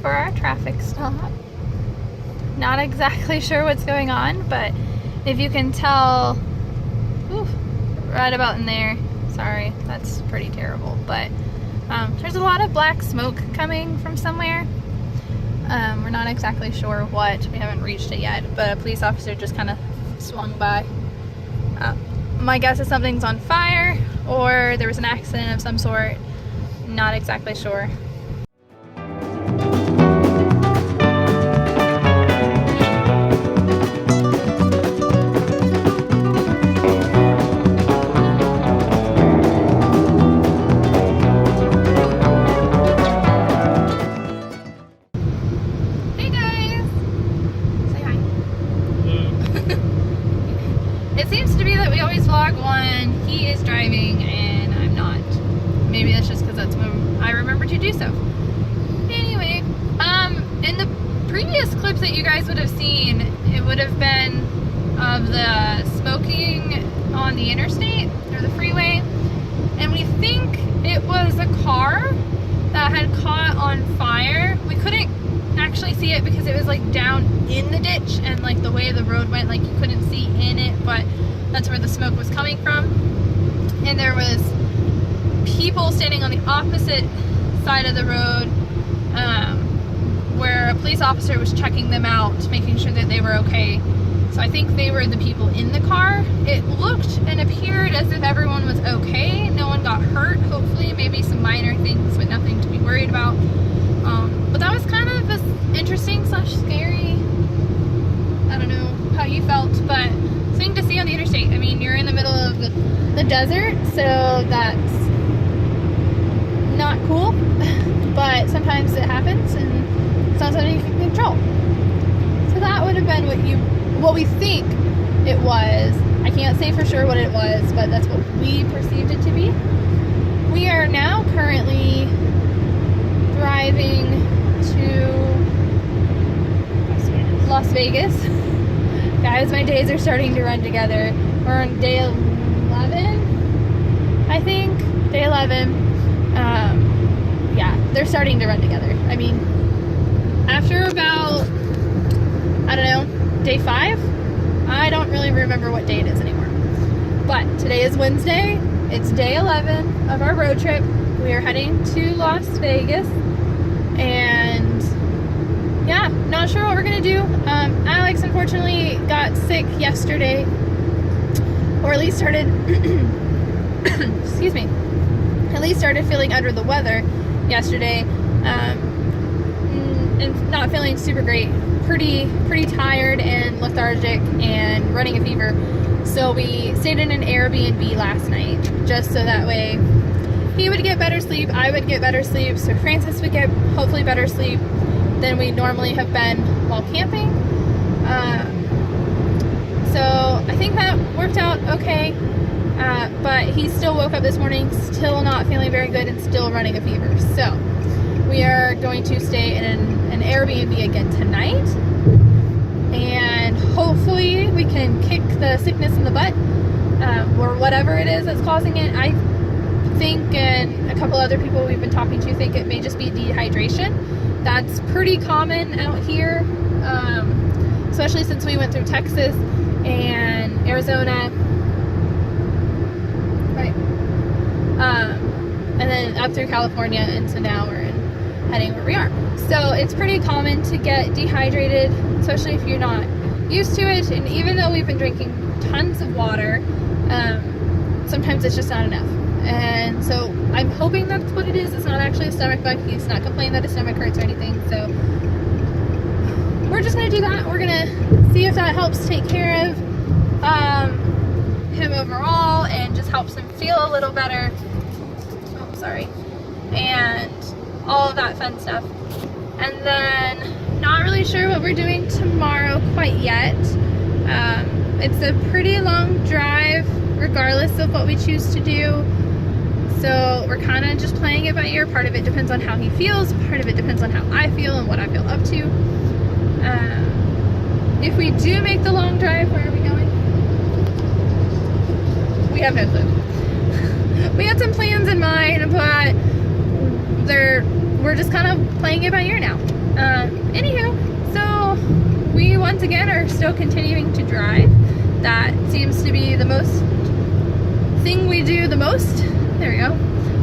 for our traffic stop. Not exactly sure what's going on, but if you can tell, oof, right about in there, sorry, that's pretty terrible, but there's a lot of black smoke coming from somewhere. We're not exactly sure what. We haven't reached it yet, but a police officer just kind of swung by. My guess is something's on fire or there was an accident of some sort. Not exactly sure. It seems to be that we always vlog when he is driving and I'm not. Maybe that's just because that's when I remember to do so. Anyway, in the previous clips that you guys would have seen, it would have been of the smoking on the interstate or the freeway, and we think it was a car that had caught on fire. We couldn't actually see it because it was like down in the ditch, and like the way the road went, like you couldn't see in it, but that's where the smoke was coming from. And there was people standing on the opposite side of the road, where a police officer was checking them out, making sure that they were okay. So I think they were the people in the car. It looked and appeared as if everyone was okay. No one got hurt, hopefully. Maybe some minor things, but nothing to be worried about. But that was kind of interesting / scary. I don't know how you felt, but something to see on the interstate. I mean, you're in the middle of the desert, so that's not cool. But sometimes it happens, and it's not something you can control. So that would have been what we think it was. I can't say for sure what it was, but that's what we perceived it to be. We are now currently driving to Las Vegas. Guys, my days are starting to run together. We're on day 11, I think. Day 11. Yeah, they're starting to run together. I mean, after about, I don't know, day 5, I don't really remember what day it is anymore. But today is Wednesday. It's day 11 of our road trip. We are heading to Las Vegas. And yeah, not sure what we're gonna do. Alex unfortunately got sick yesterday, or at least started excuse me, at least started feeling under the weather yesterday, and not feeling super great, pretty tired and lethargic and running a fever. So we stayed in an Airbnb last night, just so that way he would get better sleep, I would get better sleep, so Francis would get hopefully better sleep than we normally have been while camping. So I think that worked out okay, but he still woke up this morning still not feeling very good and still running a fever. So we are going to stay in an Airbnb again tonight, and hopefully we can kick the sickness in the butt, or whatever it is that's causing it. I think, and a couple other people we've been talking to think it may just be dehydration. That's pretty common out here, especially since we went through Texas and Arizona, right? And then up through California, and so now we're heading where we are. So it's pretty common to get dehydrated, especially if you're not used to it. And even though we've been drinking tons of water, sometimes it's just not enough. And so I'm hoping that's what it is. It's not actually a stomach bug. He's not complaining that his stomach hurts or anything. So we're just going to do that. We're going to see if that helps take care of him overall and just helps him feel a little better. Oh, sorry. And all of that fun stuff. And then not really sure what we're doing tomorrow quite yet. It's a pretty long drive regardless of what we choose to do. So we're kind of just playing it by ear. Part of it depends on how he feels. Part of it depends on how I feel and what I feel up to. If we do make the long drive, where are we going? We have no clue. We had some plans in mind, but we're just kind of playing it by ear now. Anywho, so we once again are still continuing to drive. That seems to be the most thing we do the most. There we go.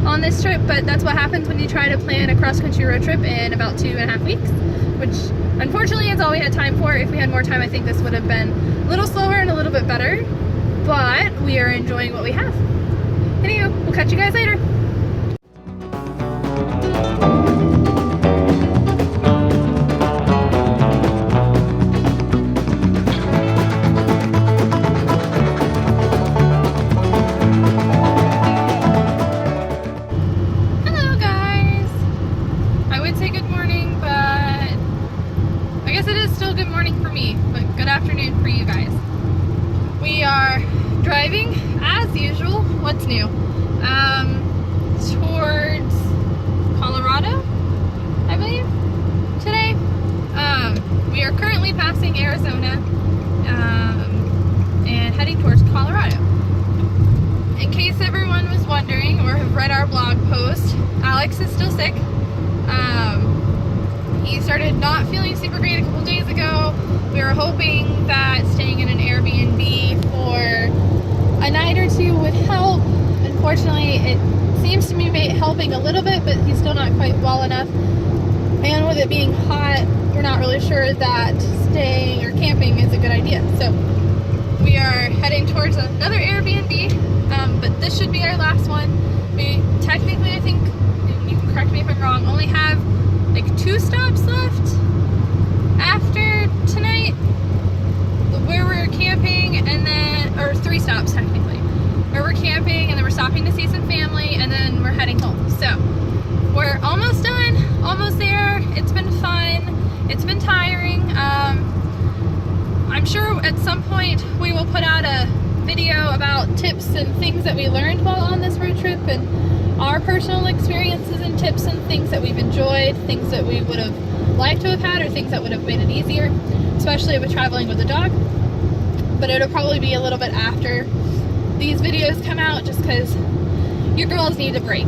On this trip, but that's what happens when you try to plan a cross-country road trip in about 2.5 weeks, which unfortunately is all we had time for. If we had more time, I think this would have been a little slower and a little bit better, but we are enjoying what we have. Anywho, we'll catch you guys later. Afternoon for you guys. We are driving as usual. What's new? Towards Colorado, I believe, today. We are currently passing Arizona and heading towards Colorado. In case everyone was wondering or have read our blog post, Alex is still sick. He started not feeling super great a couple days ago. We were hoping that staying in an Airbnb for a night or two would help. Unfortunately, it seems to be helping a little bit, but he's still not quite well enough. And with it being hot, we're not really sure that staying or camping is a good idea. So we are heading towards another Airbnb, but this should be our last one. We technically, I think, you can correct me if I'm wrong, only have like 2 stops left after tonight where we're camping, and then, or 3 stops technically, where we're camping and then we're stopping to see some family and then we're heading home. So we're almost done, almost there. It's been fun. It's been tiring. I'm sure at some point we will put out a video about tips and things that we learned while on this road trip and our personal experiences and tips and things that we've enjoyed, things that we would have liked to have had, or things that would have made it easier, especially with traveling with a dog. But it'll probably be a little bit after these videos come out, just because your girls need a break.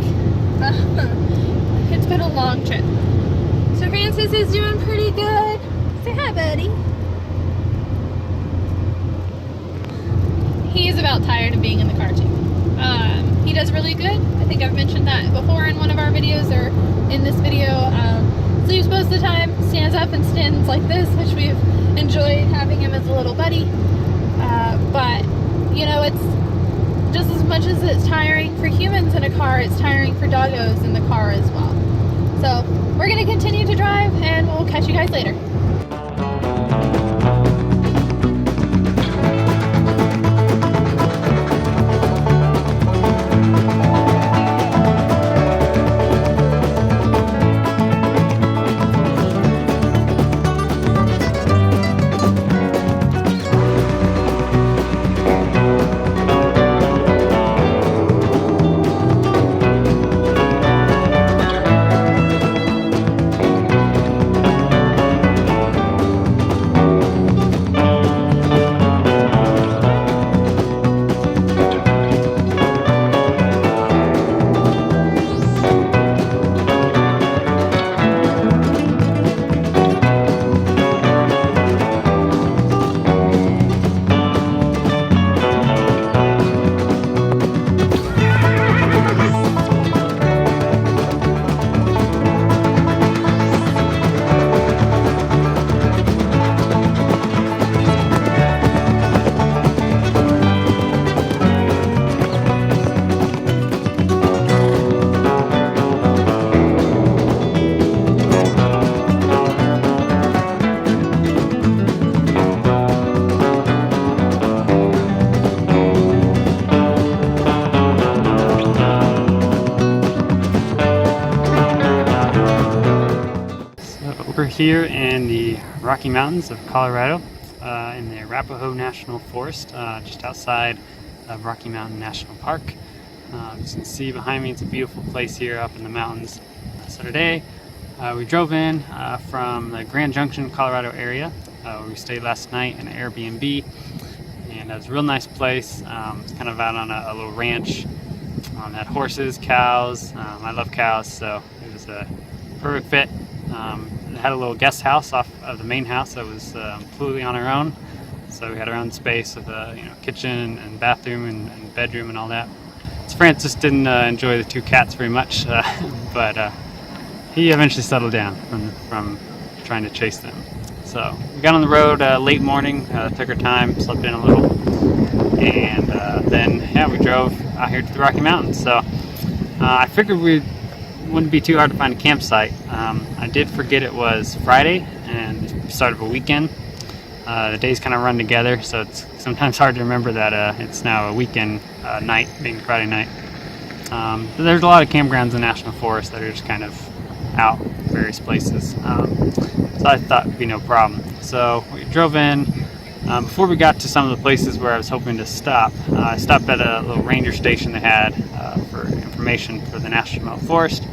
It's been a long trip. So Francis is doing pretty good. Say hi, buddy. He's about tired of being in the car too. He does really good. I think I've mentioned that before in one of our videos or in this video. Sleeps most of the time, stands up and stands like this, which we've enjoyed having him as a little buddy. But, you know, it's just as much as it's tiring for humans in a car, it's tiring for doggos in the car as well. So we're going to continue to drive and we'll catch you guys later. We're here in the Rocky Mountains of Colorado in the Arapahoe National Forest, just outside of Rocky Mountain National Park. As you can see behind me, it's a beautiful place here up in the mountains. So today we drove in from the Grand Junction, Colorado area, where we stayed last night in an Airbnb, and it was a real nice place. It's kind of out on a little ranch. It had horses, cows. I love cows, so it was a perfect fit. had a little guest house off of the main house that was completely on our own. So we had our own space with a kitchen and bathroom and bedroom and all that. So Francis didn't enjoy the 2 cats very much, but he eventually settled down from trying to chase them. So we got on the road late morning, took our time, slept in a little, and then we drove out here to the Rocky Mountains. So I figured we wouldn't be too hard to find a campsite. I did forget it was Friday and the start of a weekend. The days kind of run together, so it's sometimes hard to remember that it's now a weekend night, being Friday night. But there's a lot of campgrounds in National Forest that are just kind of out various places. So I thought it'd be no problem. So we drove in. Before we got to some of the places where I was hoping to stop, I stopped at a little ranger station they had for information for the National Forest.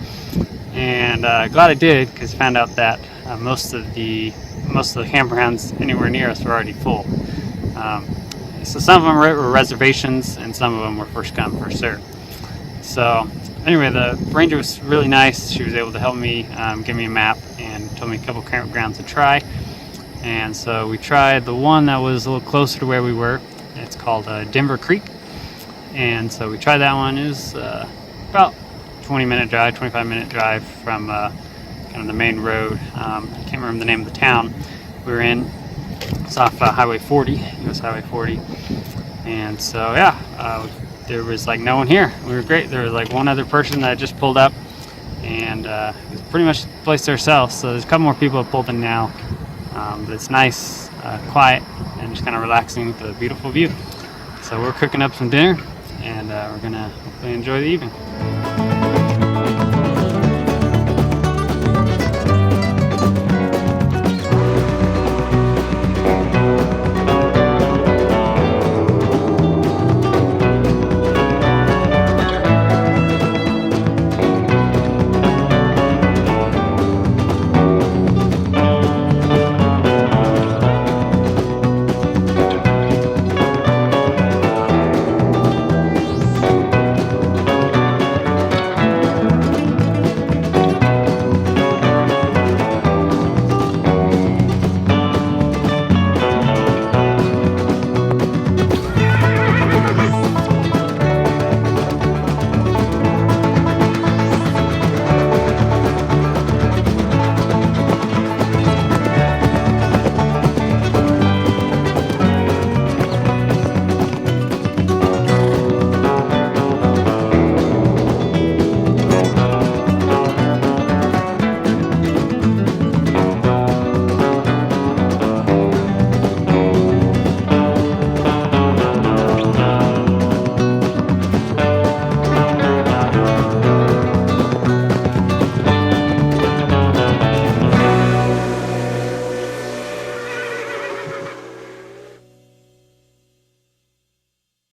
And glad I did, because I found out that most of the campgrounds anywhere near us were already full. So some of them were reservations, and some of them were first come, first serve. So anyway, the ranger was really nice. She was able to help me, give me a map, and told me a couple campgrounds to try. And so we tried the one that was a little closer to where we were. It's called Denver Creek. And so we tried that one. It was about 20-minute drive, 25-minute drive from kind of the main road. I can't remember the name of the town we were in. It's off Highway 40, US Highway 40. And so there was like no one here. We were great. There was like one other person that just pulled up, and it was pretty much the place to ourselves. So there's a couple more people that pulled in now, but it's nice, quiet, and just kind of relaxing with a beautiful view. So we're cooking up some dinner, and we're gonna hopefully enjoy the evening.